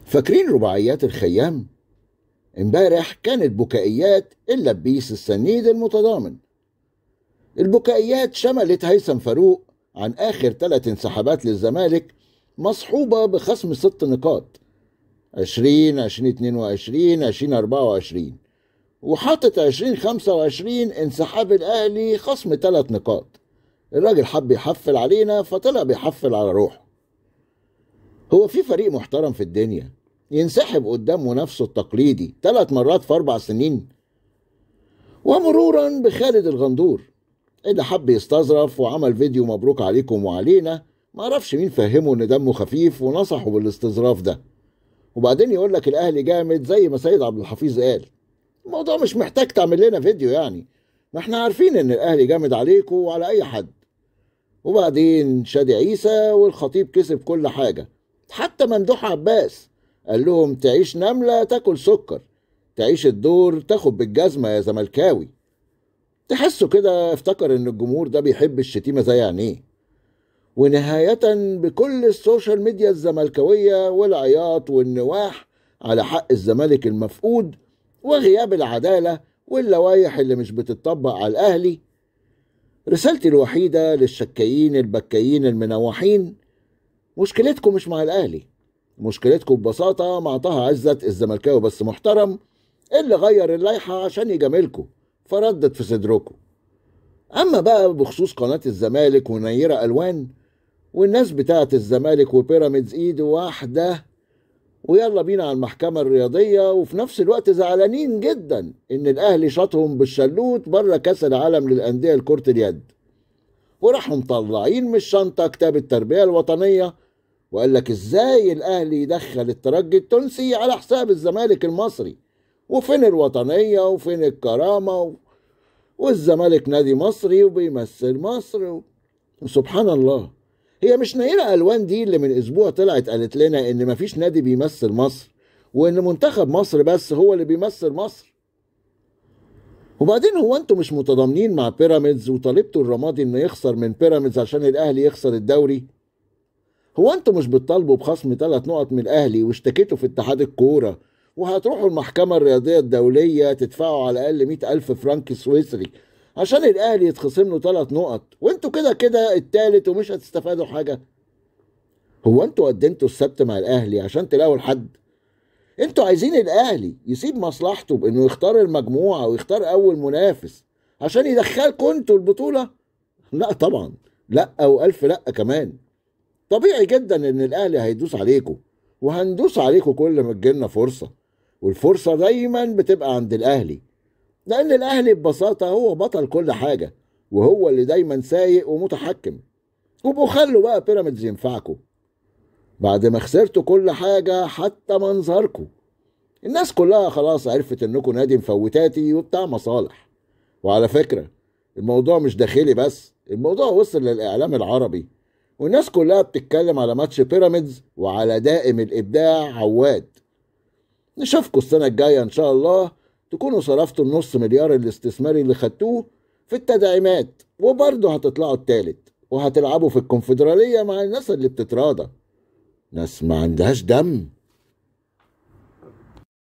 فاكرين رباعيات الخيام؟ امبارح كانت بكائيات اللبيس السنيد المتضامن. البكائيات شملت هيثم فاروق عن آخر 3 انسحابات للزمالك مصحوبة بخصم 6 نقاط 20 2022 2024 وحاطط 2025 انسحاب الأهلي خصم 3 نقاط. الراجل حب يحفل علينا فطلع بيحفل على روحه. هو في فريق محترم في الدنيا ينسحب قدام منافسه التقليدي 3 مرات في 4 سنين؟ ومرورا بخالد الغندور اللي حب يستظرف وعمل فيديو مبروك عليكم وعلينا، معرفش مين فهمه ان دمه خفيف ونصحه بالاستظراف ده، وبعدين يقول لك الاهلي جامد زي ما سيد عبد الحفيظ قال. الموضوع مش محتاج تعمل لنا فيديو يعني، ما احنا عارفين ان الاهلي جامد عليكم وعلى اي حد. وبعدين شادي عيسى والخطيب كسب كل حاجة، حتى ممدوح عباس قال لهم تعيش نملة تاكل سكر، تعيش الدور تاخد بالجزمة يا زملكاوي. تحسوا كده افتكر ان الجمهور ده بيحب الشتيمة زي عينيه. ونهاية بكل السوشيال ميديا الزملكاوية والعياط والنواح على حق الزمالك المفقود وغياب العدالة واللوايح اللي مش بتطبق على الأهلي. رسالتي الوحيدة للشكايين البكايين المنوحين: مشكلتكم مش مع الأهلي، مشكلتكم ببساطة مع طه عزت الزملكاوي بس محترم اللي غير اللائحة عشان يجاملكم فردت في صدركم. أما بقى بخصوص قناة الزمالك ونيرة ألوان والناس بتاعت الزمالك وبيراميدز إيد واحدة ويلا بينا على المحكمة الرياضية، وفي نفس الوقت زعلانين جدا إن الأهلي شاطهم بالشلوت بره كأس العالم للأندية لكرة اليد، وراحوا مطلعين من الشنطة كتاب التربية الوطنية وقال لك إزاي الأهلي يدخل الترجي التونسي على حساب الزمالك المصري، وفين الوطنية وفين الكرامة والزمالك نادي مصري وبيمثل مصر وسبحان الله. هي مش نيرة ألوان دي اللي من أسبوع طلعت قالت لنا إن مفيش نادي بيمثل مصر وإن منتخب مصر بس هو اللي بيمثل مصر؟ وبعدين هو أنتوا مش متضامنين مع بيراميدز وطالبتوا الرمادي إنه يخسر من بيراميدز عشان الأهلي يخسر الدوري؟ هو أنتوا مش بتطالبوا بخصم 3 نقط من الأهلي واشتكيتوا في اتحاد الكورة وهتروحوا المحكمة الرياضية الدولية تدفعوا على الأقل 100,000 فرنك سويسري عشان الأهلي يتخصم له 3 نقط وانتوا كده كده التالت ومش هتستفادوا حاجة؟ هو انتوا قدمتوا السبت مع الأهلي عشان تلاقوا الحد؟ انتوا عايزين الأهلي يسيب مصلحته بإنه يختار المجموعة ويختار أول منافس عشان يدخلكوا انتوا البطولة؟ لا طبعا، لا وألف لا كمان. طبيعي جدا إن الأهلي هيدوس عليكم وهندوس عليكم كل ما تجيلنا فرصة، والفرصة دايما بتبقى عند الأهلي لأن الأهلي ببساطة هو بطل كل حاجة وهو اللي دايما سايق ومتحكم. وبقوا خلوا بقى بيراميدز ينفعكم بعد ما خسرتوا كل حاجة حتى منظركم. الناس كلها خلاص عرفت انكم نادي مفوتاتي وبتاع مصالح. وعلى فكرة الموضوع مش داخلي بس، الموضوع وصل للإعلام العربي والناس كلها بتتكلم على ماتش بيراميدز وعلى دائم الإبداع عواد. نشوفكم السنة الجاية إن شاء الله تكونوا صرفتوا النص مليار الاستثماري اللي خدتوه في التدعيمات وبرضه هتطلعوا التالت وهتلعبوا في الكونفدرالية مع الناس اللي بتتراضى، ناس ما عندهاش دم.